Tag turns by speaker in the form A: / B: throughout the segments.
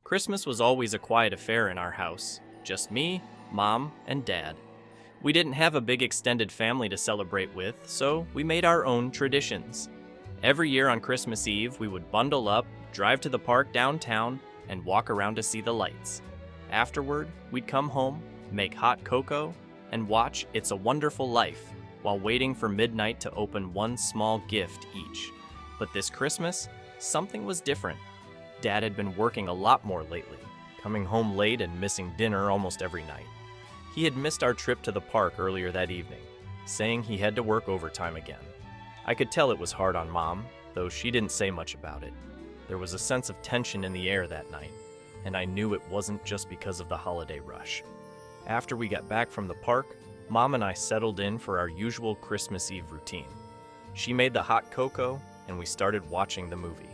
A: Christmas was always a quiet affair in our house. Just me, Mom, and Dad. We didn't have a big extended family to celebrate with, so we made our own traditions. Every year on Christmas Eve, we would bundle up, drive to the park downtown, and walk around to see the lights. Afterward, we'd come home, make hot cocoa, and watch It's a Wonderful Life while waiting for midnight to open one small gift each. But this Christmas, something was different. Dad had been working a lot more lately, coming home late and missing dinner almost every night. He had missed our trip to the park earlier that evening, saying he had to work overtime again. I could tell it was hard on Mom, though she didn't say much about it. There was a sense of tension in the air that night, and I knew it wasn't just because of the holiday rush. After we got back from the park, Mom and I settled in for our usual Christmas Eve routine. She made the hot cocoa, and we started watching the movie.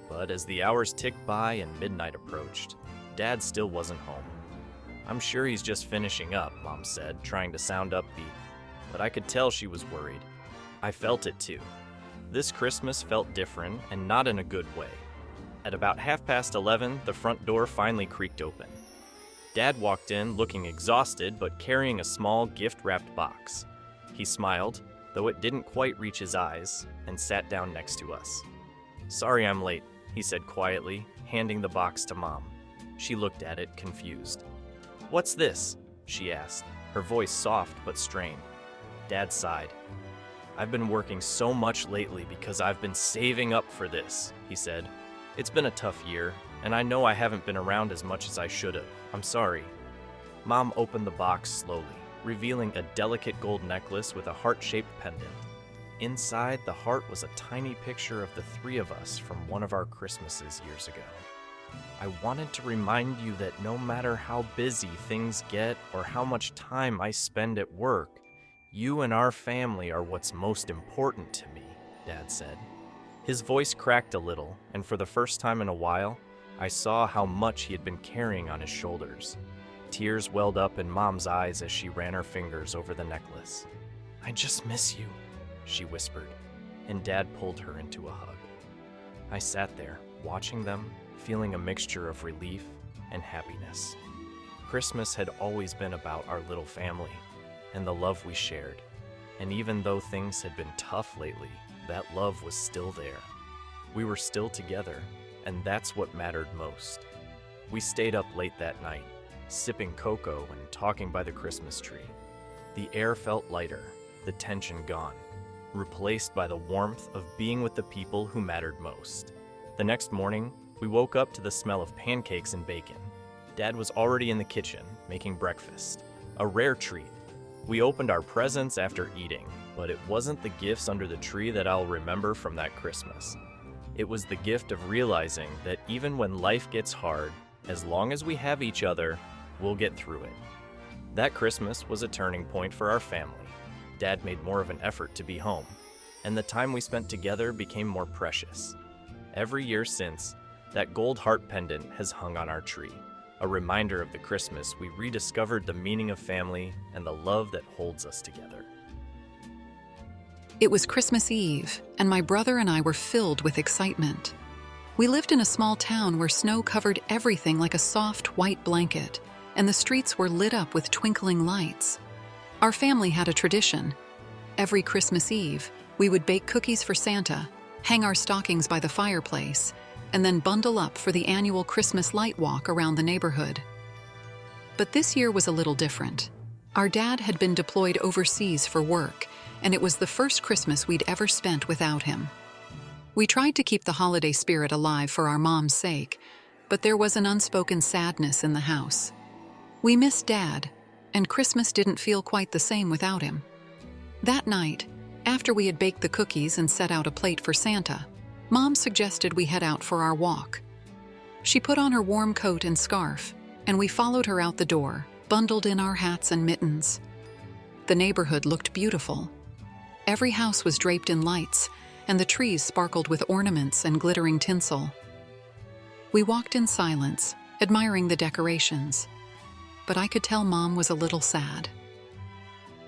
A: But as the hours ticked by and midnight approached, Dad still wasn't home. "I'm sure he's just finishing up," Mom said, trying to sound upbeat, but I could tell she was worried. I felt it too. This Christmas felt different, and not in a good way. At about 11:30, the front door finally creaked open. Dad walked in looking exhausted but carrying a small gift-wrapped box. He smiled, though it didn't quite reach his eyes, and sat down next to us. "Sorry I'm late," he said quietly, handing the box to Mom. She looked at it, confused. "What's this?" she asked, her voice soft but strained. Dad sighed. "I've been working so much lately because I've been saving up for this," he said. "It's been a tough year, and I know I haven't been around as much as I should have. I'm sorry." Mom opened the box slowly, revealing a delicate gold necklace with a heart-shaped pendant. Inside, the heart was a tiny picture of the three of us from one of our Christmases years ago. "I wanted to remind you that no matter how busy things get or how much time I spend at work, you and our family are what's most important to me," Dad said. His voice cracked a little, and for the first time in a while, I saw how much he had been carrying on his shoulders. Tears welled up in Mom's eyes as she ran her fingers over the necklace. "I just miss you," she whispered, and Dad pulled her into a hug. I sat there, watching them, feeling a mixture of relief and happiness. Christmas had always been about our little family and the love we shared, and even though things had been tough lately, that love was still there. We were still together, and that's what mattered most. We stayed up late that night, sipping cocoa and talking by the Christmas tree. The air felt lighter, the tension gone, replaced by the warmth of being with the people who mattered most. The next morning, we woke up to the smell of pancakes and bacon. Dad was already in the kitchen, making breakfast. A rare treat. We opened our presents after eating, but it wasn't the gifts under the tree that I'll remember from that Christmas. It was the gift of realizing that even when life gets hard, as long as we have each other, we'll get through it. That Christmas was a turning point for our family. Dad made more of an effort to be home, and the time we spent together became more precious. Every year since, that gold heart pendant has hung on our tree, a reminder of the Christmas we rediscovered the meaning of family and the love that holds us together.
B: It was Christmas Eve, and my brother and I were filled with excitement. We lived in a small town where snow covered everything like a soft white blanket, and the streets were lit up with twinkling lights. Our family had a tradition. Every Christmas Eve, we would bake cookies for Santa, hang our stockings by the fireplace, and then bundle up for the annual Christmas light walk around the neighborhood. But this year was a little different. Our dad had been deployed overseas for work, and it was the first Christmas we'd ever spent without him. We tried to keep the holiday spirit alive for our mom's sake, but there was an unspoken sadness in the house. We missed Dad, and Christmas didn't feel quite the same without him. That night, after we had baked the cookies and set out a plate for Santa, Mom suggested we head out for our walk. She put on her warm coat and scarf, and we followed her out the door, bundled in our hats and mittens. The neighborhood looked beautiful. Every house was draped in lights, and the trees sparkled with ornaments and glittering tinsel. We walked in silence, admiring the decorations, but I could tell Mom was a little sad.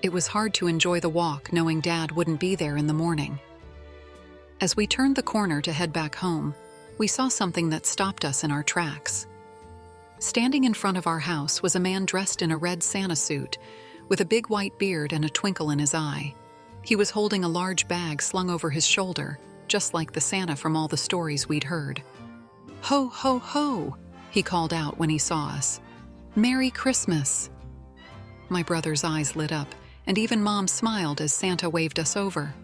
B: It was hard to enjoy the walk knowing Dad wouldn't be there in the morning. As we turned the corner to head back home, we saw something that stopped us in our tracks. Standing in front of our house was a man dressed in a red Santa suit, with a big white beard and a twinkle in his eye. He was holding a large bag slung over his shoulder, just like the Santa from all the stories we'd heard. "Ho, ho, ho!" he called out when he saw us. "Merry Christmas!" My brother's eyes lit up, and even Mom smiled as Santa waved us over.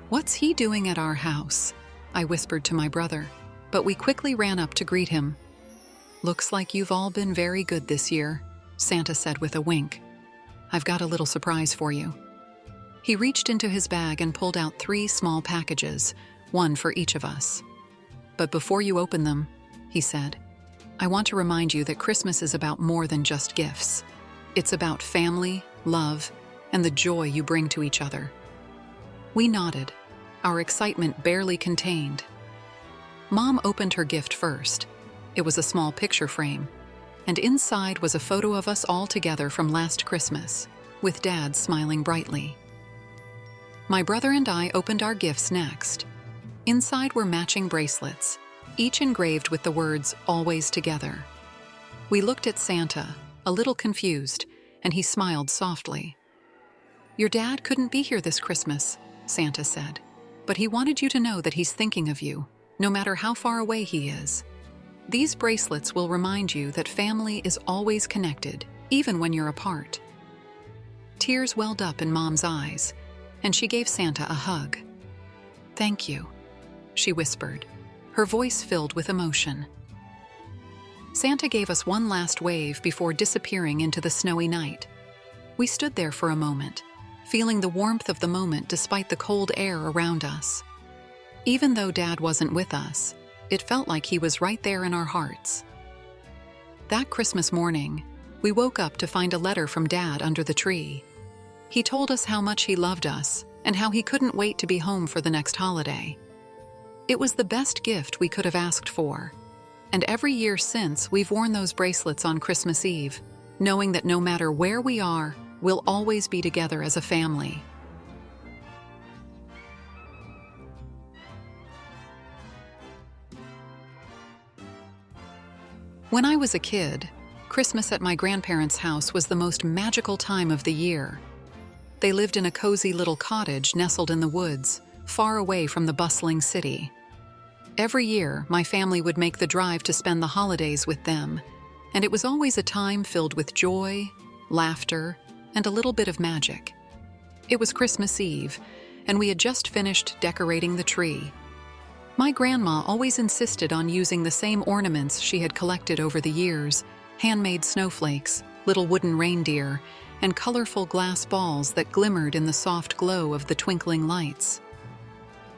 B: "What's he doing at our house?" I whispered to my brother, but we quickly ran up to greet him. "Looks like you've all been very good this year," Santa said with a wink. "I've got a little surprise for you." He reached into his bag and pulled out 3 small packages, one for each of us. "But before you open them," he said, "I want to remind you that Christmas is about more than just gifts. It's about family, love, and the joy you bring to each other." We nodded, our excitement barely contained. Mom opened her gift first. It was a small picture frame, and inside was a photo of us all together from last Christmas, with Dad smiling brightly. My brother and I opened our gifts next. Inside were matching bracelets, each engraved with the words, "Always Together." We looked at Santa, a little confused, and he smiled softly. "Your dad couldn't be here this Christmas," Santa said, "but he wanted you to know that he's thinking of you, no matter how far away he is. These bracelets will remind you that family is always connected, even when you're apart." Tears welled up in Mom's eyes, and she gave Santa a hug. "Thank you," she whispered, her voice filled with emotion. Santa gave us one last wave before disappearing into the snowy night. We stood there for a moment, feeling the warmth of the moment despite the cold air around us. Even though Dad wasn't with us, it felt like he was right there in our hearts. That Christmas morning, we woke up to find a letter from Dad under the tree. He told us how much he loved us and how he couldn't wait to be home for the next holiday. It was the best gift we could have asked for, and every year since we've worn those bracelets on Christmas Eve, knowing that no matter where we are, we'll always be together as a family. When I was a kid, Christmas at my grandparents' house was the most magical time of the year. They lived in a cozy little cottage nestled in the woods, far away from the bustling city. Every year, my family would make the drive to spend the holidays with them, and it was always a time filled with joy, laughter, and a little bit of magic. It was Christmas Eve, and we had just finished decorating the tree. My grandma always insisted on using the same ornaments she had collected over the years: handmade snowflakes, little wooden reindeer, and colorful glass balls that glimmered in the soft glow of the twinkling lights.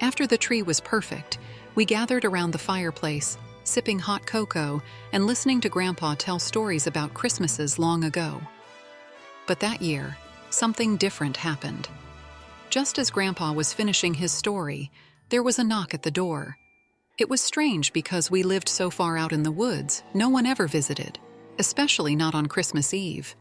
B: After the tree was perfect, we gathered around the fireplace, sipping hot cocoa and listening to Grandpa tell stories about Christmases long ago. But that year, something different happened. Just as Grandpa was finishing his story, there was a knock at the door. It was strange because we lived so far out in the woods, no one ever visited, especially not on Christmas Eve.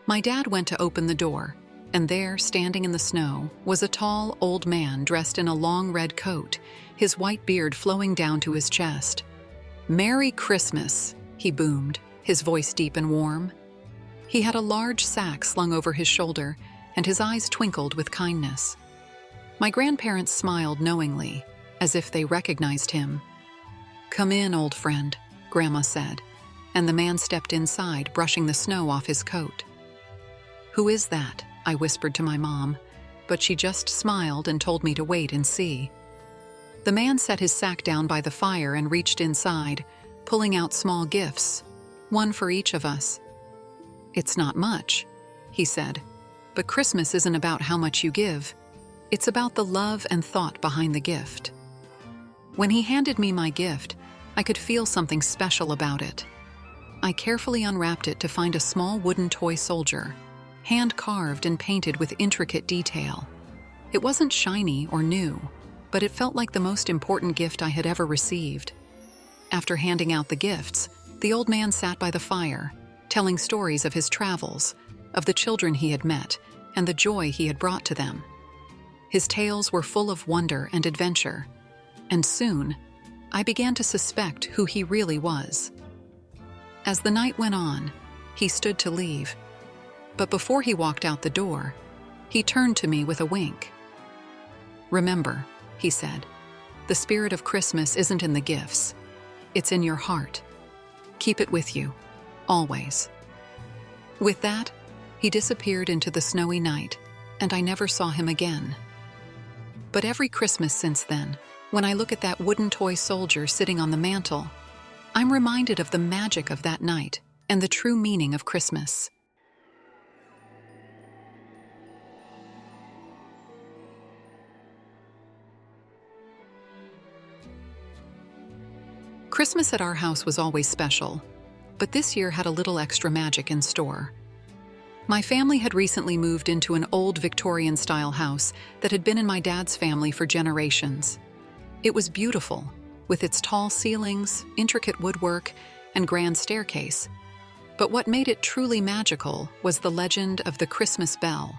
B: My dad went to open the door, and there, standing in the snow, was a tall, old man dressed in a long red coat, his white beard flowing down to his chest. "Merry Christmas," he boomed, his voice deep and warm. He had a large sack slung over his shoulder, and his eyes twinkled with kindness. My grandparents smiled knowingly, as if they recognized him. "Come in, old friend," Grandma said, and the man stepped inside, brushing the snow off his coat. "Who is that?" I whispered to my mom, but she just smiled and told me to wait and see. The man set his sack down by the fire and reached inside, pulling out small gifts, one for each of us. "It's not much," he said, "but Christmas isn't about how much you give. It's about the love and thought behind the gift." When he handed me my gift, I could feel something special about it. I carefully unwrapped it to find a small wooden toy soldier, hand-carved and painted with intricate detail. It wasn't shiny or new, but it felt like the most important gift I had ever received. After handing out the gifts, the old man sat by the fire, telling stories of his travels, of the children he had met, and the joy he had brought to them. His tales were full of wonder and adventure, and soon, I began to suspect who he really was. As the night went on, he stood to leave. But before he walked out the door, he turned to me with a wink. "Remember," he said, "the spirit of Christmas isn't in the gifts. It's in your heart. Keep it with you, always." With that, he disappeared into the snowy night, and I never saw him again. But every Christmas since then, when I look at that wooden toy soldier sitting on the mantel, I'm reminded of the magic of that night and the true meaning of Christmas. Christmas at our house was always special, but this year had a little extra magic in store. My family had recently moved into an old Victorian-style house that had been in my dad's family for generations. It was beautiful, with its tall ceilings, intricate woodwork, and grand staircase. But what made it truly magical was the legend of the Christmas bell.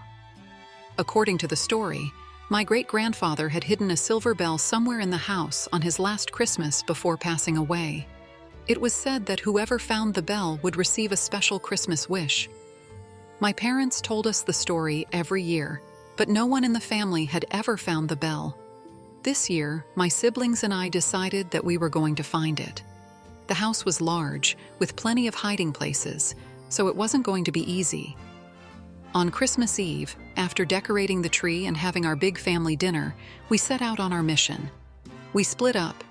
B: According to the story, my great-grandfather had hidden a silver bell somewhere in the house on his last Christmas before passing away. It was said that whoever found the bell would receive a special Christmas wish. My parents told us the story every year, but no one in the family had ever found the bell. This year, my siblings and I decided that we were going to find it. The house was large, with plenty of hiding places, so it wasn't going to be easy. On Christmas Eve, after decorating the tree and having our big family dinner, we set out on our mission. We split up,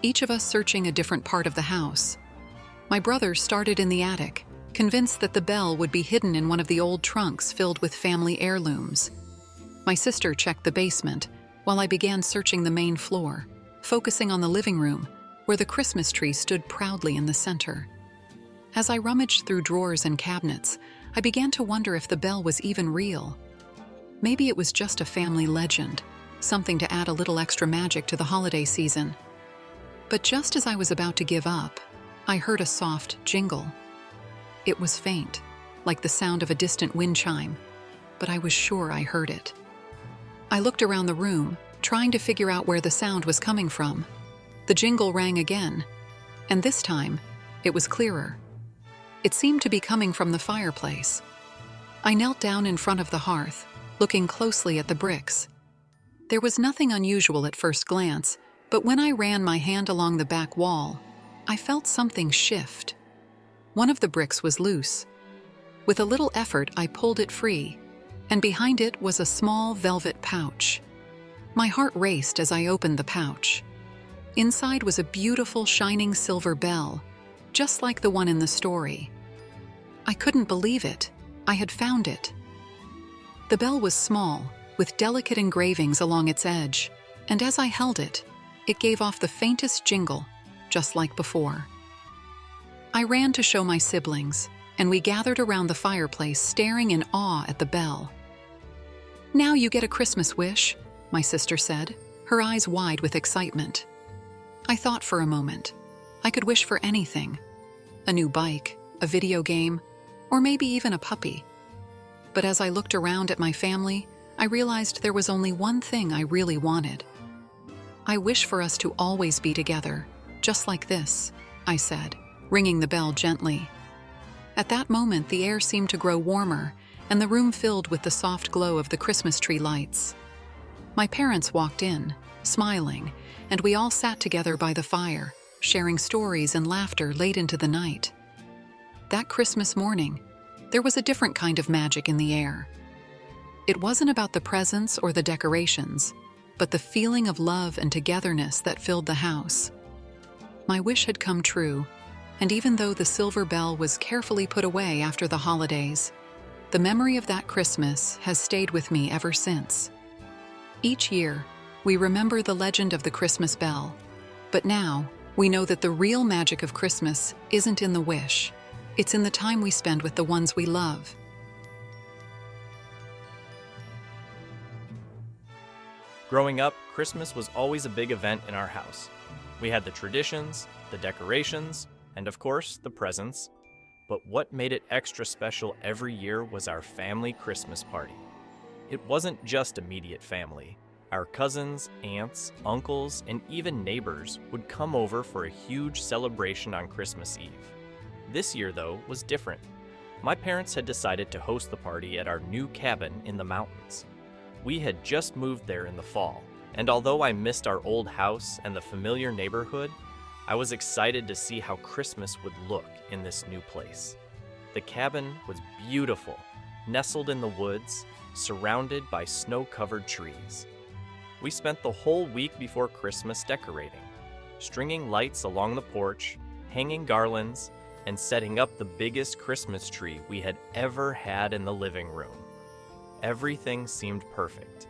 B: each of us searching a different part of the house. My brother started in the attic, convinced that the bell would be hidden in one of the old trunks filled with family heirlooms. My sister checked the basement, while I began searching the main floor, focusing on the living room, where the Christmas tree stood proudly in the center. As I rummaged through drawers and cabinets, I began to wonder if the bell was even real. Maybe it was just a family legend, something to add a little extra magic to the holiday season. But just as I was about to give up, I heard a soft jingle. It was faint, like the sound of a distant wind chime, but I was sure I heard it. I looked around the room, trying to figure out where the sound was coming from. The jingle rang again, and this time, it was clearer. It seemed to be coming from the fireplace. I knelt down in front of the hearth, looking closely at the bricks. There was nothing unusual at first glance, but when I ran my hand along the back wall, I felt something shift. One of the bricks was loose. With a little effort, I pulled it free, and behind it was a small velvet pouch. My heart raced as I opened the pouch. Inside was a beautiful, shining silver bell, just like the one in the story. I couldn't believe it. I had found it. The bell was small, with delicate engravings along its edge, and as I held it, it gave off the faintest jingle, just like before. I ran to show my siblings, and we gathered around the fireplace staring in awe at the bell. "Now you get a Christmas wish," my sister said, her eyes wide with excitement. I thought for a moment. I could wish for anything. A new bike, a video game, or maybe even a puppy. But as I looked around at my family, I realized there was only one thing I really wanted. "I wish for us to always be together, just like this," I said, ringing the bell gently. At that moment, the air seemed to grow warmer, and the room filled with the soft glow of the Christmas tree lights. My parents walked in, smiling, and we all sat together by the fire, sharing stories and laughter late into the night. That Christmas morning, there was a different kind of magic in the air. It wasn't about the presents or the decorations, but the feeling of love and togetherness that filled the house. My wish had come true, and even though the silver bell was carefully put away after the holidays, the memory of that Christmas has stayed with me ever since. Each year, we remember the legend of the Christmas bell, but now we know that the real magic of Christmas isn't in the wish. It's in the time we spend with the ones we love.
A: Growing up, Christmas was always a big event in our house. We had the traditions, the decorations, and of course, the presents. But what made it extra special every year was our family Christmas party. It wasn't just immediate family. Our cousins, aunts, uncles, and even neighbors would come over for a huge celebration on Christmas Eve. This year, though, was different. My parents had decided to host the party at our new cabin in the mountains. We had just moved there in the fall, and although I missed our old house and the familiar neighborhood, I was excited to see how Christmas would look in this new place. The cabin was beautiful, nestled in the woods, surrounded by snow-covered trees. We spent the whole week before Christmas decorating, stringing lights along the porch, hanging garlands, and setting up the biggest Christmas tree we had ever had in the living room. Everything seemed perfect.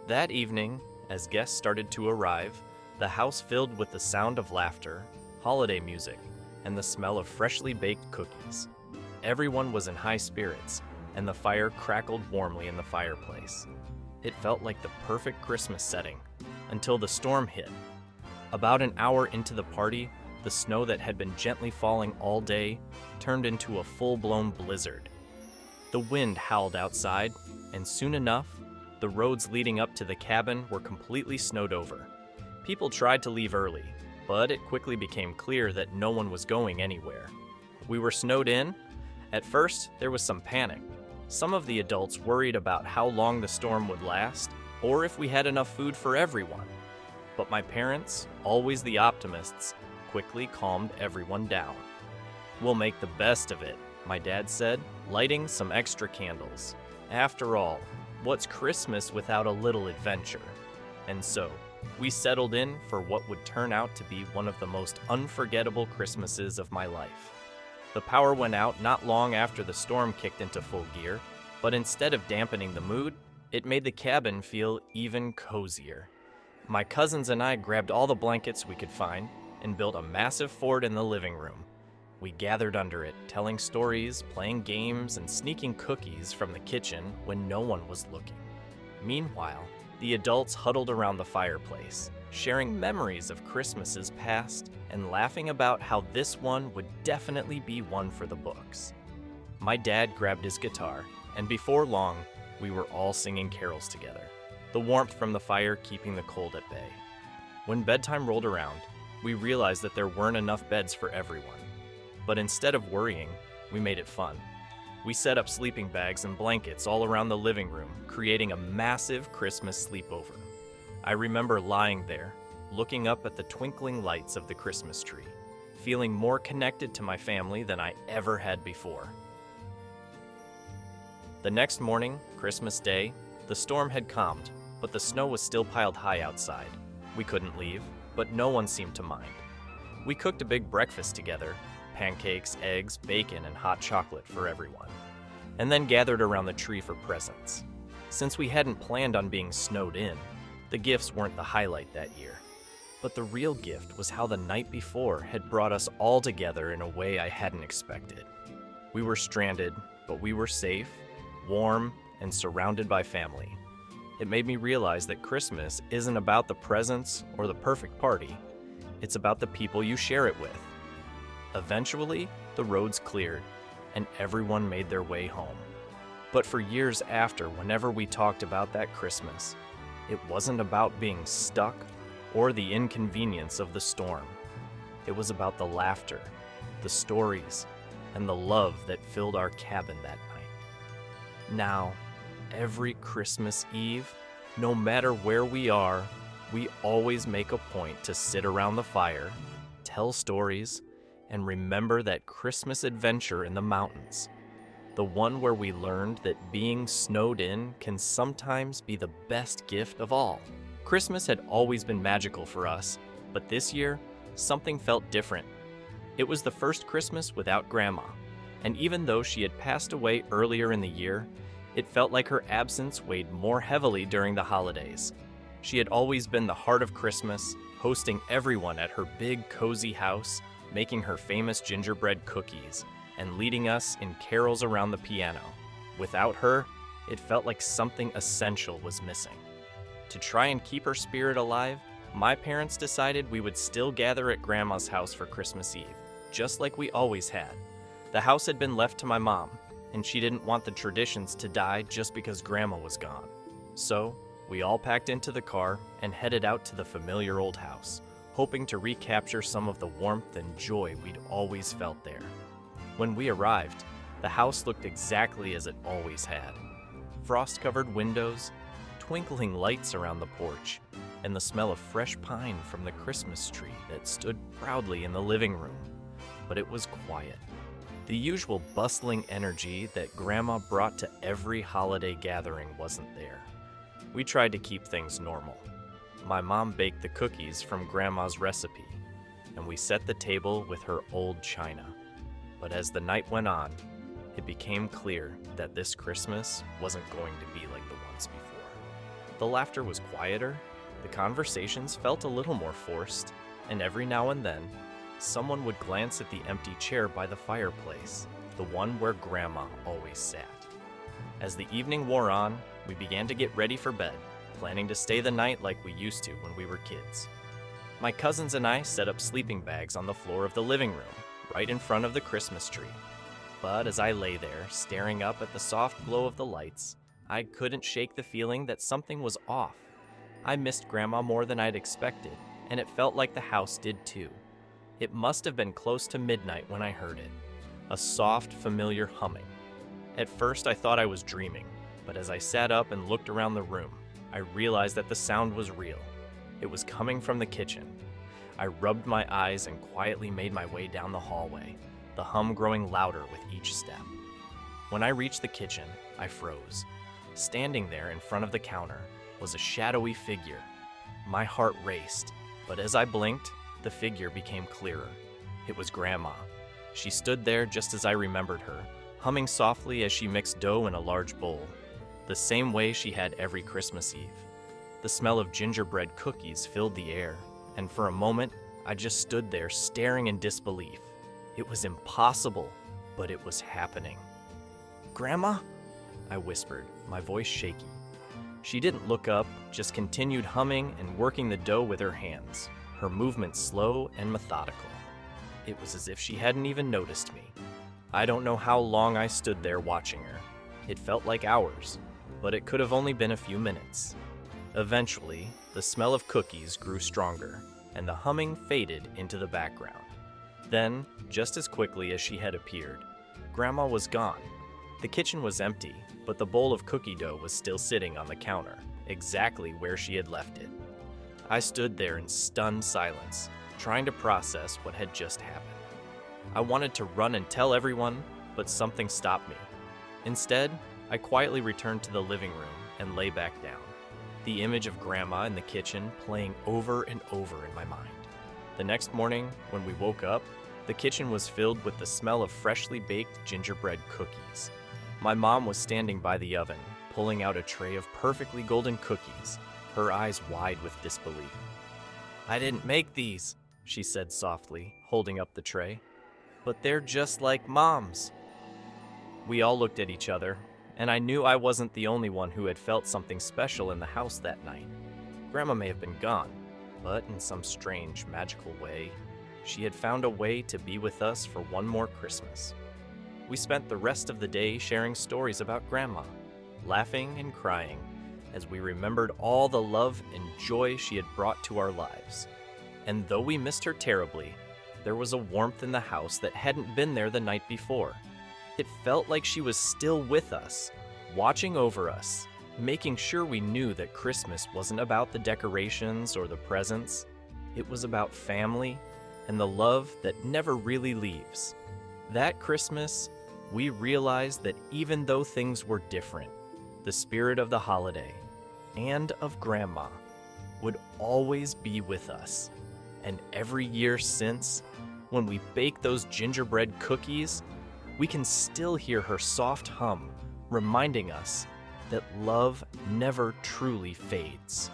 A: That evening, as guests started to arrive, the house filled with the sound of laughter, holiday music, and the smell of freshly baked cookies. Everyone was in high spirits, and the fire crackled warmly in the fireplace. It felt like the perfect Christmas setting, until the storm hit. About an hour into the party, the snow that had been gently falling all day turned into a full-blown blizzard. The wind howled outside, and soon enough, the roads leading up to the cabin were completely snowed over. People tried to leave early, but it quickly became clear that no one was going anywhere. We were snowed in. At first, there was some panic. Some of the adults worried about how long the storm would last, or if we had enough food for everyone. But my parents, always the optimists, quickly calmed everyone down. "We'll make the best of it," my dad said, lighting some extra candles. "After all, what's Christmas without a little adventure?" And so, we settled in for what would turn out to be one of the most unforgettable Christmases of my life. The power went out not long after the storm kicked into full gear, but instead of dampening the mood, it made the cabin feel even cozier. My cousins and I grabbed all the blankets we could find and built a massive fort in the living room. We gathered under it, telling stories, playing games, and sneaking cookies from the kitchen when no one was looking. Meanwhile, the adults huddled around the fireplace, sharing memories of Christmases past and laughing about how this one would definitely be one for the books. My dad grabbed his guitar, and before long, we were all singing carols together, the warmth from the fire keeping the cold at bay. When bedtime rolled around, we realized that there weren't enough beds for everyone. But instead of worrying, we made it fun. We set up sleeping bags and blankets all around the living room, creating a massive Christmas sleepover. I remember lying there, looking up at the twinkling lights of the Christmas tree, feeling more connected to my family than I ever had before. The next morning, Christmas Day, the storm had calmed, but the snow was still piled high outside. We couldn't leave, but no one seemed to mind. We cooked a big breakfast together, pancakes, eggs, bacon, and hot chocolate for everyone, and then gathered around the tree for presents. Since we hadn't planned on being snowed in, the gifts weren't the highlight that year. But the real gift was how the night before had brought us all together in a way I hadn't expected. We were stranded, but we were safe, warm, and surrounded by family. It made me realize that Christmas isn't about the presents or the perfect party. It's about the people you share it with. Eventually, the roads cleared, and everyone made their way home. But for years after, whenever we talked about that Christmas, it wasn't about being stuck or the inconvenience of the storm. It was about the laughter, the stories, and the love that filled our cabin that night. Now, every Christmas Eve, no matter where we are, we always make a point to sit around the fire, tell stories, and remember that Christmas adventure in the mountains. The one where we learned that being snowed in can sometimes be the best gift of all. Christmas had always been magical for us, but this year, something felt different. It was the first Christmas without Grandma, and even though she had passed away earlier in the year, it felt like her absence weighed more heavily during the holidays. She had always been the heart of Christmas, hosting everyone at her big, cozy house, making her famous gingerbread cookies, and leading us in carols around the piano. Without her, it felt like something essential was missing. To try and keep her spirit alive, my parents decided we would still gather at Grandma's house for Christmas Eve, just like we always had. The house had been left to my mom, and she didn't want the traditions to die just because Grandma was gone. So, we all packed into the car and headed out to the familiar old house, hoping to recapture some of the warmth and joy we'd always felt there. When we arrived, the house looked exactly as it always had. Frost-covered windows, twinkling lights around the porch, and the smell of fresh pine from the Christmas tree that stood proudly in the living room. But it was quiet. The usual bustling energy that Grandma brought to every holiday gathering wasn't there. We tried to keep things normal. My mom baked the cookies from Grandma's recipe, and we set the table with her old china. But as the night went on, it became clear that this Christmas wasn't going to be like the ones before. The laughter was quieter, the conversations felt a little more forced, and every now and then, someone would glance at the empty chair by the fireplace, the one where Grandma always sat. As the evening wore on, we began to get ready for bed, planning to stay the night like we used to when we were kids. My cousins and I set up sleeping bags on the floor of the living room, right in front of the Christmas tree. But as I lay there, staring up at the soft glow of the lights, I couldn't shake the feeling that something was off. I missed Grandma more than I'd expected, and it felt like the house did too. It must have been close to midnight when I heard it, a soft, familiar humming. At first I thought I was dreaming, but as I sat up and looked around the room, I realized that the sound was real. It was coming from the kitchen. I rubbed my eyes and quietly made my way down the hallway, the hum growing louder with each step. When I reached the kitchen, I froze. Standing there in front of the counter was a shadowy figure. My heart raced, but as I blinked, the figure became clearer. It was Grandma. She stood there just as I remembered her, humming softly as she mixed dough in a large bowl, the same way she had every Christmas Eve. The smell of gingerbread cookies filled the air, and for a moment, I just stood there staring in disbelief. It was impossible, but it was happening. "Grandma?" I whispered, my voice shaky. She didn't look up, just continued humming and working the dough with her hands, her movements slow and methodical. It was as if she hadn't even noticed me. I don't know how long I stood there watching her. It felt like hours, but it could have only been a few minutes. Eventually, the smell of cookies grew stronger, and the humming faded into the background. Then, just as quickly as she had appeared, Grandma was gone. The kitchen was empty, but the bowl of cookie dough was still sitting on the counter, exactly where she had left it. I stood there in stunned silence, trying to process what had just happened. I wanted to run and tell everyone, but something stopped me. Instead, I quietly returned to the living room and lay back down, the image of Grandma in the kitchen playing over and over in my mind. The next morning, when we woke up, the kitchen was filled with the smell of freshly baked gingerbread cookies. My mom was standing by the oven, pulling out a tray of perfectly golden cookies, her eyes wide with disbelief. "I didn't make these," she said softly, holding up the tray. "But they're just like Mom's." We all looked at each other, and I knew I wasn't the only one who had felt something special in the house that night. Grandma may have been gone, but in some strange, magical way, she had found a way to be with us for one more Christmas. We spent the rest of the day sharing stories about Grandma, laughing and crying as we remembered all the love and joy she had brought to our lives. And though we missed her terribly, there was a warmth in the house that hadn't been there the night before. It felt like she was still with us, watching over us, making sure we knew that Christmas wasn't about the decorations or the presents. It was about family and the love that never really leaves. That Christmas, we realized that even though things were different, the spirit of the holiday and of Grandma would always be with us. And every year since, when we bake those gingerbread cookies, we can still hear her soft hum, reminding us that love never truly fades.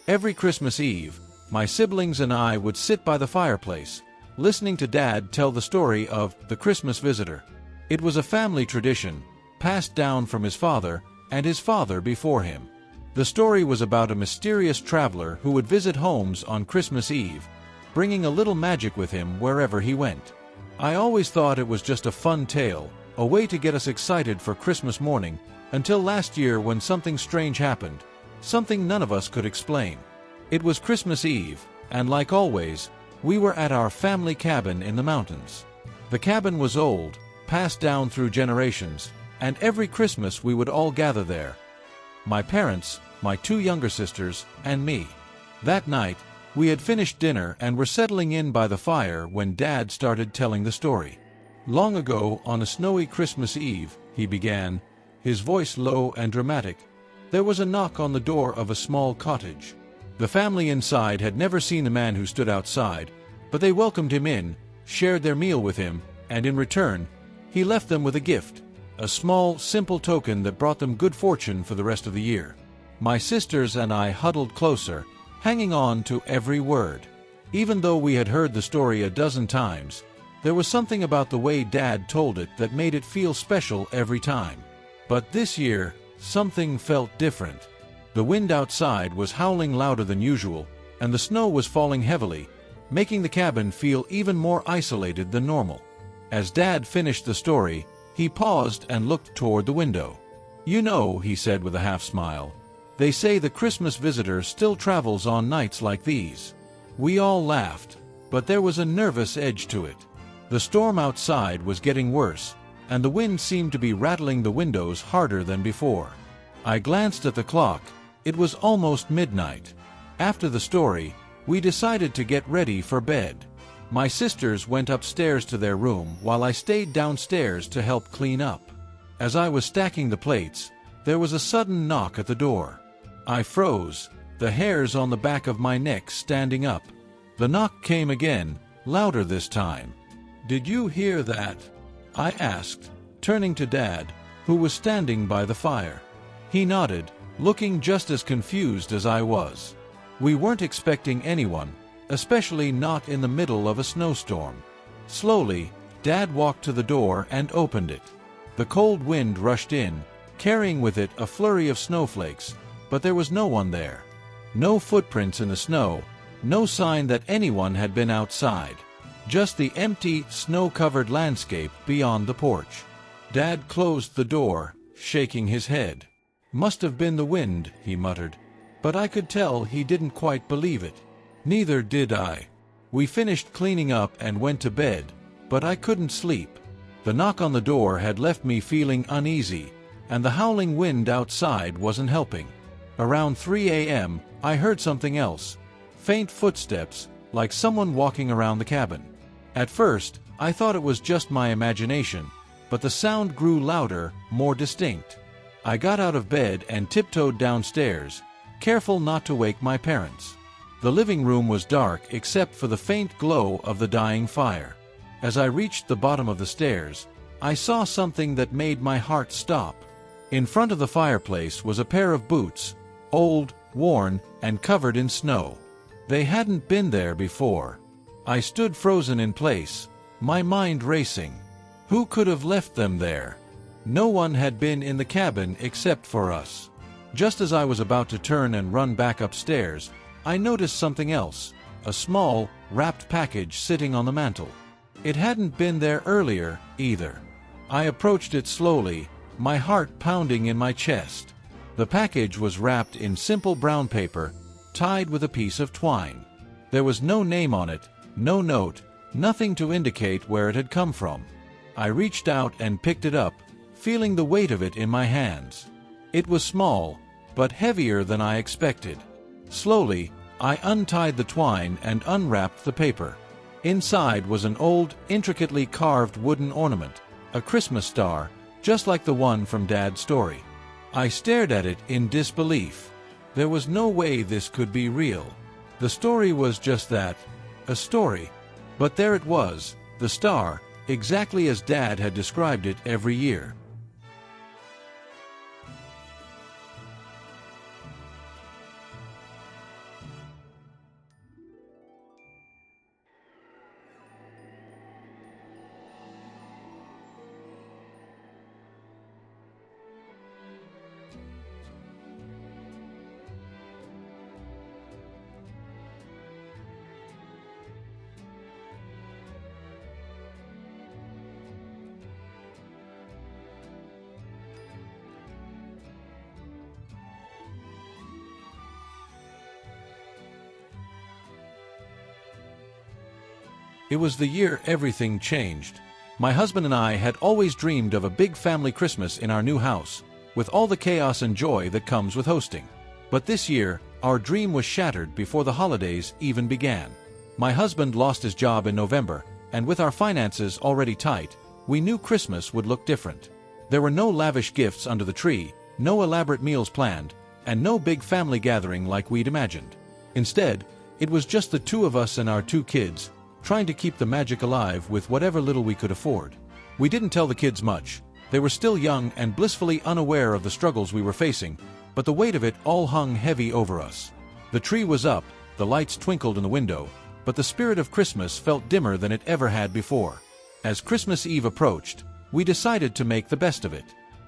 C: Every Christmas Eve, my siblings and I would sit by the fireplace, listening to Dad tell the story of the Christmas Visitor. It was a family tradition, passed down from his father and his father before him. The story was about a mysterious traveler who would visit homes on Christmas Eve, bringing a little magic with him wherever he went. I always thought it was just a fun tale, a way to get us excited for Christmas morning, until last year when something strange happened, something none of us could explain. It was Christmas Eve, and like always, we were at our family cabin in the mountains. The cabin was old, passed down through generations, and every Christmas we would all gather there. My parents, my two younger sisters, and me. That night, we had finished dinner and were settling in by the fire when Dad started telling the story. Long ago, on a snowy Christmas Eve, he began, his voice low and dramatic, there was a knock on the door of a small cottage. The family inside had never seen the man who stood outside, but they welcomed him in, shared their meal with him, and in return, he left them with a gift, a small, simple token that brought them good fortune for the rest of the year. My sisters and I huddled closer, hanging on to every word. Even though we had heard the story a dozen times, there was something about the way Dad told it that made it feel special every time. But this year, something felt different. The wind outside was howling louder than usual, and the snow was falling heavily, making the cabin feel even more isolated than normal. As Dad finished the story, he paused and looked toward the window. You know, he said with a half-smile, they say the Christmas visitor still travels on nights like these. We all laughed, but there was a nervous edge to it. The storm outside was getting worse, and the wind seemed to be rattling the windows harder than before. I glanced at the clock. It was almost midnight. After the story, we decided to get ready for bed. My sisters went upstairs to their room while I stayed downstairs to help clean up. As I was stacking the plates, there was a sudden knock at the door. I froze, the hairs on the back of my neck standing up. The knock came again, louder this time. Did you hear that? I asked, turning to Dad, who was standing by the fire. He nodded, looking just as confused as I was. We weren't expecting anyone, especially not in the middle of a snowstorm. Slowly, Dad walked to the door and opened it. The cold wind rushed in, carrying with it a flurry of snowflakes, but there was no one there. No footprints in the snow, no sign that anyone had been outside. Just the empty, snow-covered landscape beyond the porch. Dad closed the door, shaking his head. Must have been the wind, he muttered, but I could tell he didn't quite believe it. Neither did I. We finished cleaning up and went to bed, but I couldn't sleep. The knock on the door had left me feeling uneasy, and the howling wind outside wasn't helping. Around 3 a.m., I heard something else. Faint footsteps, like someone walking around the cabin. At first, I thought it was just my imagination, but the sound grew louder, more distinct. I got out of bed and tiptoed downstairs, careful not to wake my parents. The living room was dark except for the faint glow of the dying fire. As I reached the bottom of the stairs, I saw something that made my heart stop. In front of the fireplace was a pair of boots, old, worn, and covered in snow. They hadn't been there before. I stood frozen in place, my mind racing. Who could have left them there? No one had been in the cabin except for us. Just as I was about to turn and run back upstairs, I noticed something else, a small, wrapped package sitting on the mantel. It hadn't been there earlier, either. I approached it slowly, my heart pounding in my chest. The package was wrapped in simple brown paper, tied with a piece of twine. There was no name on it, no note, nothing to indicate where it had come from. I reached out and picked it up, feeling the weight of it in my hands. It was small, but heavier than I expected. Slowly, I untied the twine and unwrapped the paper. Inside was an old, intricately carved wooden ornament, a Christmas star, just like the one from Dad's story. I stared at it in disbelief. There was no way this could be real. The story was just that, a story. But there it was, the star, exactly as Dad had described it every year. It was the year everything changed. My husband and I had always dreamed of a big family Christmas in our new house, with all the chaos and joy that comes with hosting. But this year, our dream was shattered before the holidays even began. My husband lost his job in November, and with our finances already tight, we knew Christmas would look different. There were no lavish gifts under the tree, no elaborate meals planned, and no big family gathering like we'd imagined. Instead, it was just the two of us and our two kids, trying to keep the magic alive with whatever little we could afford. We didn't tell the kids much. They were still young and blissfully unaware of the struggles we were facing, but the weight of it all hung heavy over us. The tree was up, the lights twinkled in the window, but the spirit of Christmas felt dimmer than it ever had before. As Christmas Eve approached, we decided to make the best of it.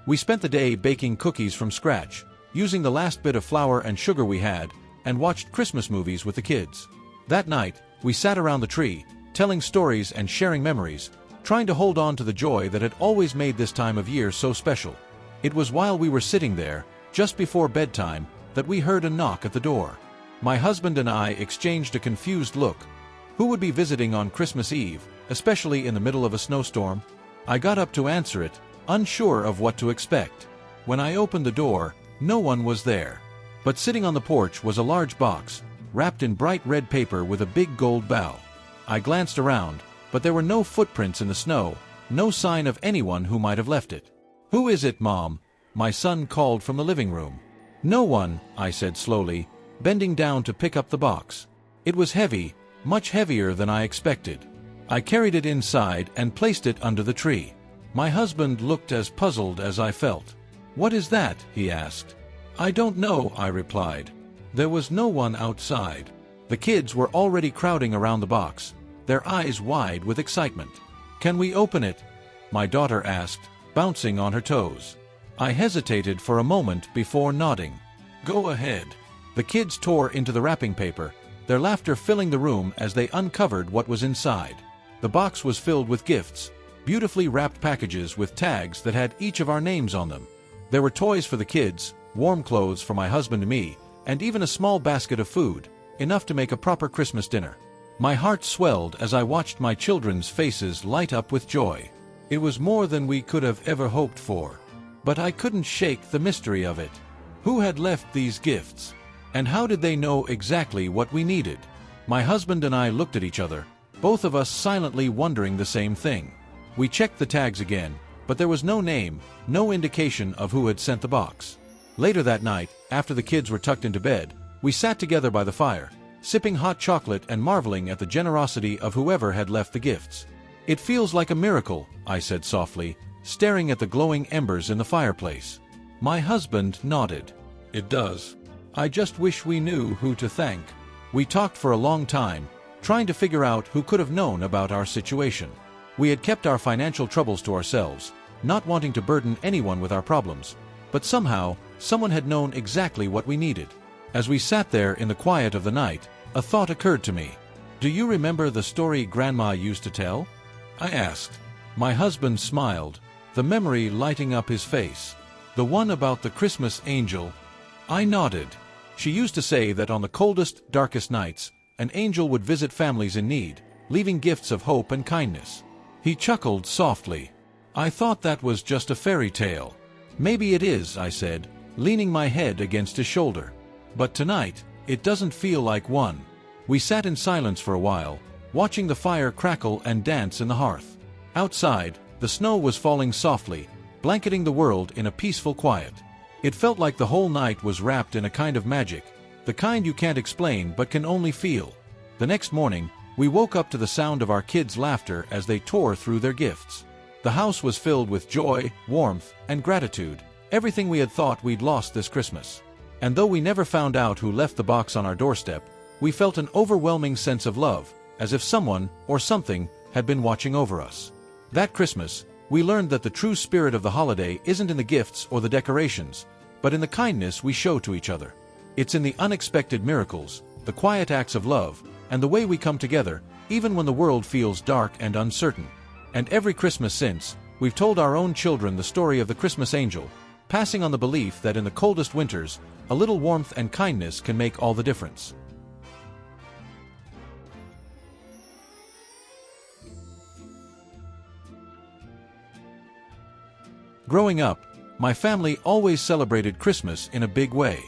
C: We spent the day baking cookies from scratch, using the last bit of flour and sugar we had, and watched Christmas movies with the kids. That night, we sat around the tree, telling stories and sharing memories, trying to hold on to the joy that had always made this time of year so special. It was while we were sitting there, just before bedtime, that we heard a knock at the door. My husband and I exchanged a confused look. Who would be visiting on Christmas Eve, especially in the middle of a snowstorm? I got up to answer it, unsure of what to expect. When I opened the door, no one was there. But sitting on the porch was a large box, wrapped in bright red paper with a big gold bow. I glanced around, but there were no footprints in the snow, no sign of anyone who might have left it. "Who is it, Mom?" my son called from the living room. "No one," I said slowly, bending down to pick up the box. It was heavy, much heavier than I expected. I carried it inside and placed it under the tree. My husband looked as puzzled as I felt. "What is that?" he asked. "I don't know," I replied. There was no one outside. The kids were already crowding around the box, their eyes wide with excitement. "Can we open it?" my daughter asked, bouncing on her toes. I hesitated for a moment before nodding. "Go ahead." The kids tore into the wrapping paper, their laughter filling the room as they uncovered what was inside. The box was filled with gifts, beautifully wrapped packages with tags that had each of our names on them. There were toys for the kids, warm clothes for my husband and me, and even a small basket of food, enough to make a proper Christmas dinner. My heart swelled as I watched my children's faces light up with joy. It was more than we could have ever hoped for. But I couldn't shake the mystery of it. Who had left these gifts? And how did they know exactly what we needed? My husband and I looked at each other, both of us silently wondering the same thing. We checked the tags again, but there was no name, no indication of who had sent the box. Later that night, after the kids were tucked into bed, we sat together by the fire, sipping hot chocolate and marveling at the generosity of whoever had left the gifts. "It feels like a miracle," I said softly, staring at the glowing embers in the fireplace. My husband nodded. "It does. I just wish we knew who to thank." We talked for a long time, trying to figure out who could have known about our situation. We had kept our financial troubles to ourselves, not wanting to burden anyone with our problems, but somehow, someone had known exactly what we needed. As we sat there in the quiet of the night, a thought occurred to me. "Do you remember the story Grandma used to tell?" I asked. My husband smiled, the memory lighting up his face. "The one about the Christmas angel?" I nodded. She used to say that on the coldest, darkest nights, an angel would visit families in need, leaving gifts of hope and kindness. He chuckled softly. "I thought that was just a fairy tale." "Maybe it is," I said, leaning my head against his shoulder. "But tonight, it doesn't feel like one." We sat in silence for a while, watching the fire crackle and dance in the hearth. Outside, the snow was falling softly, blanketing the world in a peaceful quiet. It felt like the whole night was wrapped in a kind of magic, the kind you can't explain but can only feel. The next morning, we woke up to the sound of our kids' laughter as they tore through their gifts. The house was filled with joy, warmth, and gratitude, everything we had thought we'd lost this Christmas. And though we never found out who left the box on our doorstep, we felt an overwhelming sense of love, as if someone or something had been watching over us. That Christmas, we learned that the true spirit of the holiday isn't in the gifts or the decorations, but in the kindness we show to each other. It's in the unexpected miracles, the quiet acts of love, and the way we come together, even when the world feels dark and uncertain. And every Christmas since, we've told our own children the story of the Christmas angel, passing on the belief that in the coldest winters, a little warmth and kindness can make all the difference. Growing up, my family always celebrated Christmas in a big way.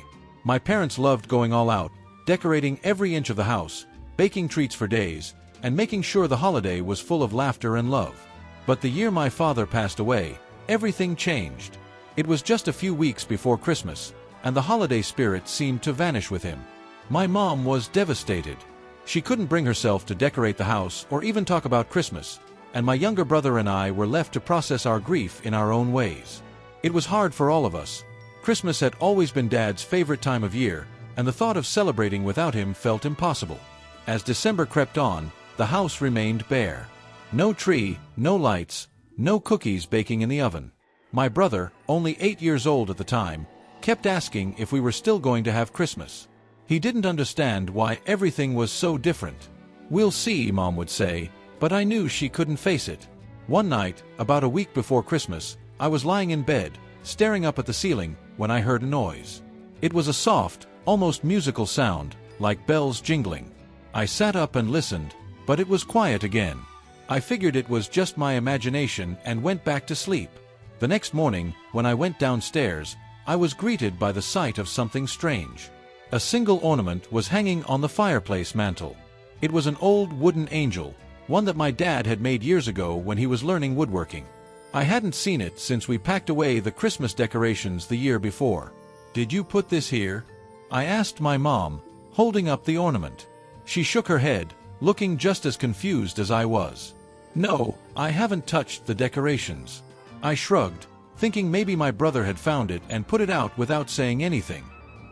C: My parents loved going all out, decorating every inch of the house, baking treats for days, and making sure the holiday was full of laughter and love. But the year my father passed away, everything changed. It was just a few weeks before Christmas, and the holiday spirit seemed to vanish with him. My mom was devastated. She couldn't bring herself to decorate the house or even talk about Christmas, and my younger brother and I were left to process our grief in our own ways. It was hard for all of us. Christmas had always been Dad's favorite time of year, and the thought of celebrating without him felt impossible. As December crept on, the house remained bare. No tree, no lights, no cookies baking in the oven. My brother, only 8 years old at the time, kept asking if we were still going to have Christmas. He didn't understand why everything was so different. "We'll see," Mom would say, but I knew she couldn't face it. One night, about a week before Christmas, I was lying in bed, staring up at the ceiling, when I heard a noise. It was a soft, almost musical sound, like bells jingling. I sat up and listened, but it was quiet again. I figured it was just my imagination and went back to sleep. The next morning, when I went downstairs, I was greeted by the sight of something strange. A single ornament was hanging on the fireplace mantel. It was an old wooden angel, one that my dad had made years ago when he was learning woodworking. I hadn't seen it since we packed away the Christmas decorations the year before. "Did you put this here?" I asked my mom, holding up the ornament. She shook her head, looking just as confused as I was. "No, I haven't touched the decorations." I shrugged, thinking maybe my brother had found it and put it out without saying anything.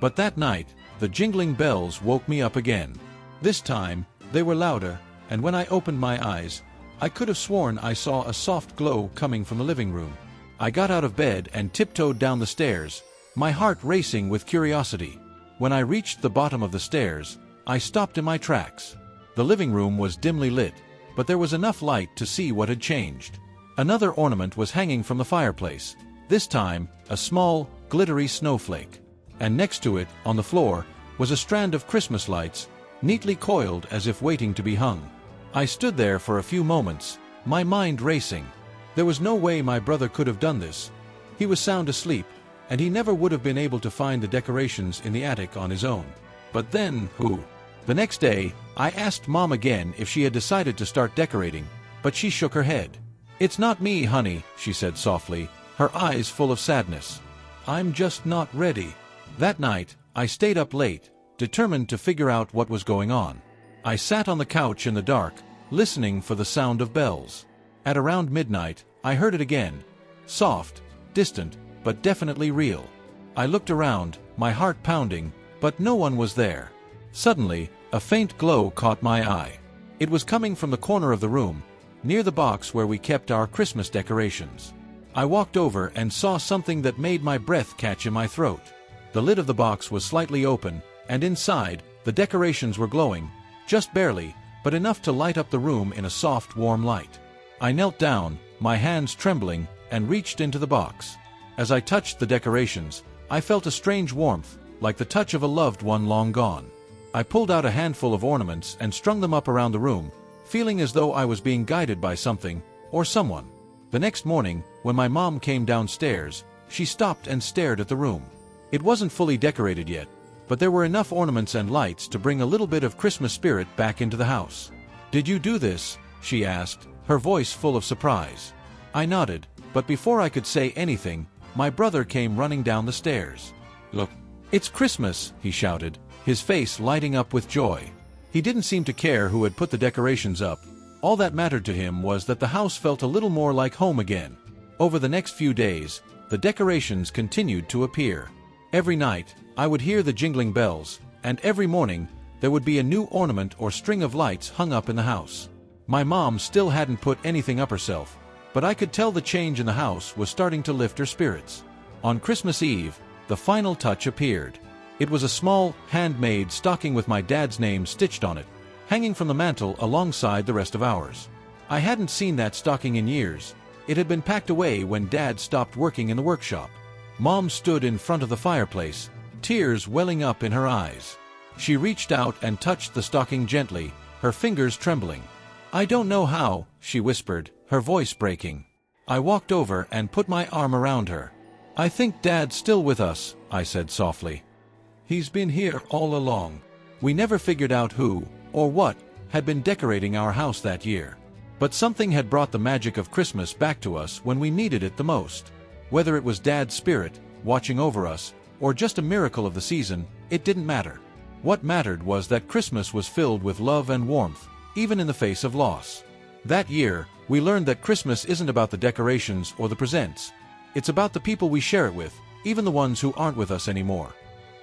C: But that night, the jingling bells woke me up again. This time, they were louder, and when I opened my eyes, I could have sworn I saw a soft glow coming from the living room. I got out of bed and tiptoed down the stairs, my heart racing with curiosity. When I reached the bottom of the stairs, I stopped in my tracks. The living room was dimly lit, but there was enough light to see what had changed. Another ornament was hanging from the fireplace, this time a small, glittery snowflake. And next to it, on the floor, was a strand of Christmas lights, neatly coiled as if waiting to be hung. I stood there for a few moments, my mind racing. There was no way my brother could have done this. He was sound asleep, and he never would have been able to find the decorations in the attic on his own. But then, who? The next day, I asked Mom again if she had decided to start decorating, but she shook her head. "It's not me, honey," she said softly, her eyes full of sadness. "I'm just not ready." That night, I stayed up late, determined to figure out what was going on. I sat on the couch in the dark, listening for the sound of bells. At around midnight, I heard it again. Soft, distant, but definitely real. I looked around, my heart pounding, but no one was there. Suddenly, a faint glow caught my eye. It was coming from the corner of the room, near the box where we kept our Christmas decorations. I walked over and saw something that made my breath catch in my throat. The lid of the box was slightly open, and inside, the decorations were glowing, just barely, but enough to light up the room in a soft, warm light. I knelt down, my hands trembling, and reached into the box. As I touched the decorations, I felt a strange warmth, like the touch of a loved one long gone. I pulled out a handful of ornaments and strung them up around the room, feeling as though I was being guided by something, or someone. The next morning, when my mom came downstairs, she stopped and stared at the room. It wasn't fully decorated yet, but there were enough ornaments and lights to bring a little bit of Christmas spirit back into the house. "Did you do this?" she asked, her voice full of surprise. I nodded, but before I could say anything, my brother came running down the stairs. "Look, it's Christmas," he shouted, his face lighting up with joy. He didn't seem to care who had put the decorations up. All that mattered to him was that the house felt a little more like home again. Over the next few days, the decorations continued to appear. Every night, I would hear the jingling bells, and every morning, there would be a new ornament or string of lights hung up in the house. My mom still hadn't put anything up herself, but I could tell the change in the house was starting to lift her spirits. On Christmas Eve, the final touch appeared. It was a small, handmade stocking with my dad's name stitched on it, hanging from the mantel alongside the rest of ours. I hadn't seen that stocking in years. It had been packed away when Dad stopped working in the workshop. Mom stood in front of the fireplace, tears welling up in her eyes. She reached out and touched the stocking gently, her fingers trembling. "I don't know how," she whispered, her voice breaking. I walked over and put my arm around her. "I think Dad's still with us," I said softly. "He's been here all along." We never figured out who, or what, had been decorating our house that year. But something had brought the magic of Christmas back to us when we needed it the most. Whether it was Dad's spirit, watching over us, or just a miracle of the season, it didn't matter. What mattered was that Christmas was filled with love and warmth, even in the face of loss. That year, we learned that Christmas isn't about the decorations or the presents. It's about the people we share it with, even the ones who aren't with us anymore.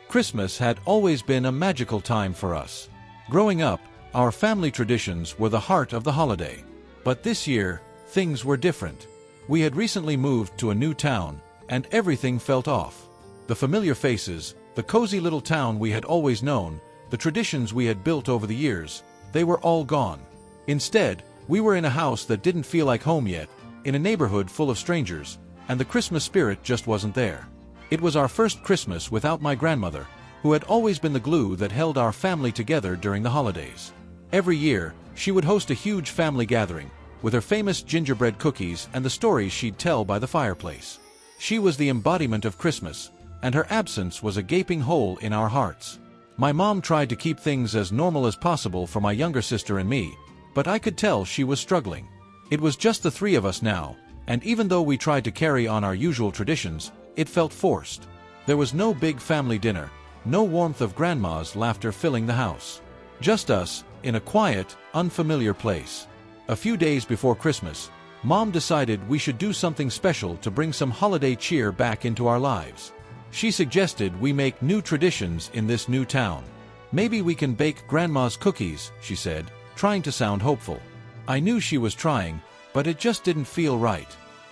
C: Christmas had always been a magical time for us. Growing up, our family traditions were the heart of the holiday. But this year, things were different. We had recently moved to a new town, and everything felt off. The familiar faces, the cozy little town we had always known, the traditions we had built over the years, they were all gone. Instead, we were in a house that didn't feel like home yet, in a neighborhood full of strangers, and the Christmas spirit just wasn't there. It was our first Christmas without my grandmother, who had always been the glue that held our family together during the holidays. Every year, she would host a huge family gathering, with her famous gingerbread cookies and the stories she'd tell by the fireplace. She was the embodiment of Christmas, and her absence was a gaping hole in our hearts. My mom tried to keep things as normal as possible for my younger sister and me, but I could tell she was struggling. It was just the three of us now, and even though we tried to carry on our usual traditions, it felt forced. There was no big family dinner, no warmth of Grandma's laughter filling the house. Just us, in a quiet, unfamiliar place. A few days before Christmas, Mom decided we should do something special to bring some holiday cheer back into our lives. She suggested we make new traditions in this new town. "Maybe we can bake Grandma's cookies," she said, trying to sound hopeful. I knew she was trying, but it just didn't feel right.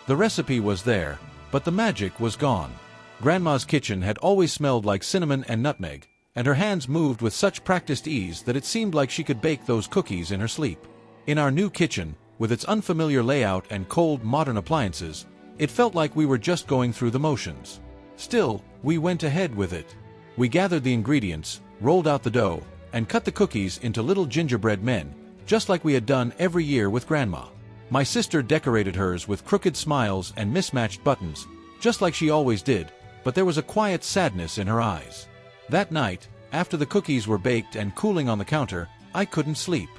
C: The recipe was there, but the magic was gone. Grandma's kitchen had always smelled like cinnamon and nutmeg, and her hands moved with such practiced ease that it seemed like she could bake those cookies in her sleep. In our new kitchen, with its unfamiliar layout and cold, modern appliances, it felt like we were just going through the motions. Still, we went ahead with it. We gathered the ingredients, rolled out the dough, and cut the cookies into little gingerbread men, just like we had done every year with Grandma. My sister decorated hers with crooked smiles and mismatched buttons, just like she always did, but there was a quiet sadness in her eyes. That night, after the cookies were baked and cooling on the counter, I couldn't sleep.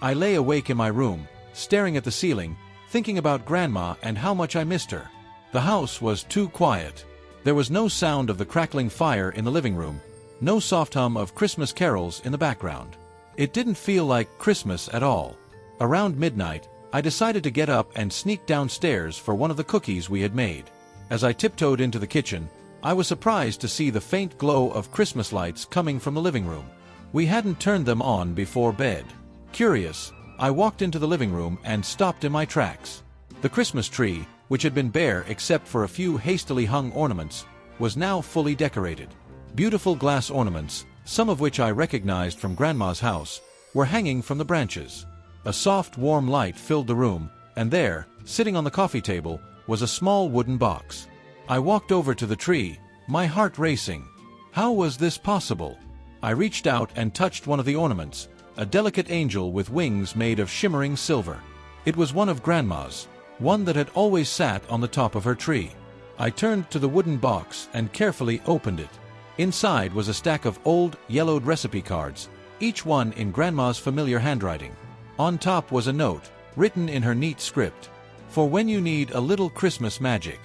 C: I lay awake in my room, staring at the ceiling, thinking about Grandma and how much I missed her. The house was too quiet. There was no sound of the crackling fire in the living room, no soft hum of Christmas carols in the background. It didn't feel like Christmas at all. Around midnight, I decided to get up and sneak downstairs for one of the cookies we had made. As I tiptoed into the kitchen, I was surprised to see the faint glow of Christmas lights coming from the living room. We hadn't turned them on before bed. Curious, I walked into the living room and stopped in my tracks. The Christmas tree, which had been bare except for a few hastily hung ornaments, was now fully decorated. Beautiful glass ornaments, some of which I recognized from Grandma's house, were hanging from the branches. A soft, warm light filled the room, and there, sitting on the coffee table, was a small wooden box. I walked over to the tree, my heart racing. How was this possible? I reached out and touched one of the ornaments, a delicate angel with wings made of shimmering silver. It was one of Grandma's, one that had always sat on the top of her tree. I turned to the wooden box and carefully opened it. Inside was a stack of old, yellowed recipe cards, each one in Grandma's familiar handwriting. On top was a note, written in her neat script. "For when you need a little Christmas magic.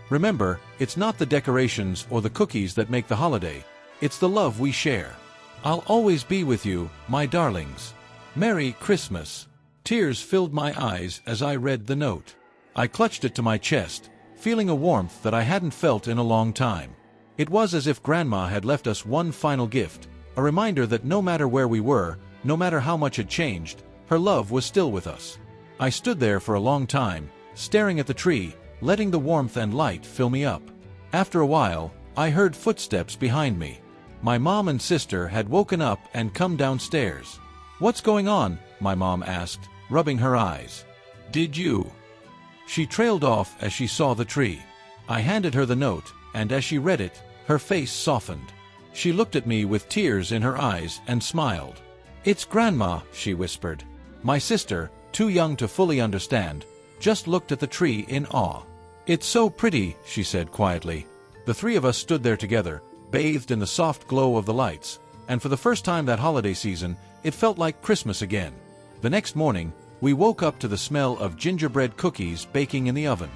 C: Remember, it's not the decorations or the cookies that make the holiday, it's the love we share. I'll always be with you, my darlings. Merry Christmas." Tears filled my eyes as I read the note. I clutched it to my chest, feeling a warmth that I hadn't felt in a long time. It was as if Grandma had left us one final gift, a reminder that no matter where we were, no matter how much had changed, her love was still with us. I stood there for a long time, staring at the tree, letting the warmth and light fill me up. After a while, I heard footsteps behind me. My mom and sister had woken up and come downstairs. "What's going on?" my mom asked, rubbing her eyes. "Did you?" She trailed off as she saw the tree. I handed her the note, and as she read it, her face softened. She looked at me with tears in her eyes and smiled. "It's Grandma," she whispered. My sister, too young to fully understand, just looked at the tree in awe. "It's so pretty," she said quietly. The three of us stood there together, bathed in the soft glow of the lights, and for the first time that holiday season, it felt like Christmas again. The next morning, we woke up to the smell of gingerbread cookies baking in the oven.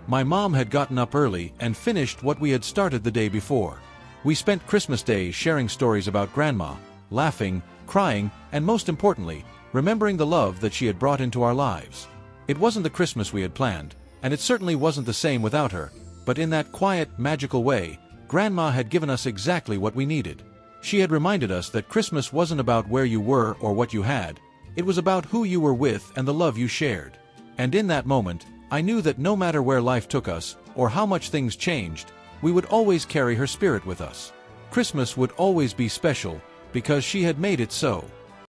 C: My mom had gotten up early and finished what we had started the day before. We spent Christmas Day sharing stories about Grandma, laughing, crying, and most importantly, remembering the love that she had brought into our lives. It wasn't the Christmas we had planned, and it certainly wasn't the same without her, but in that quiet, magical way, Grandma had given us exactly what we needed. She had reminded us that Christmas wasn't about where you were or what you had, it was about who you were with and the love you shared. And in that moment, I knew that no matter where life took us, or how much things changed, we would always carry her spirit with us. Christmas would always be special, because she had made it so.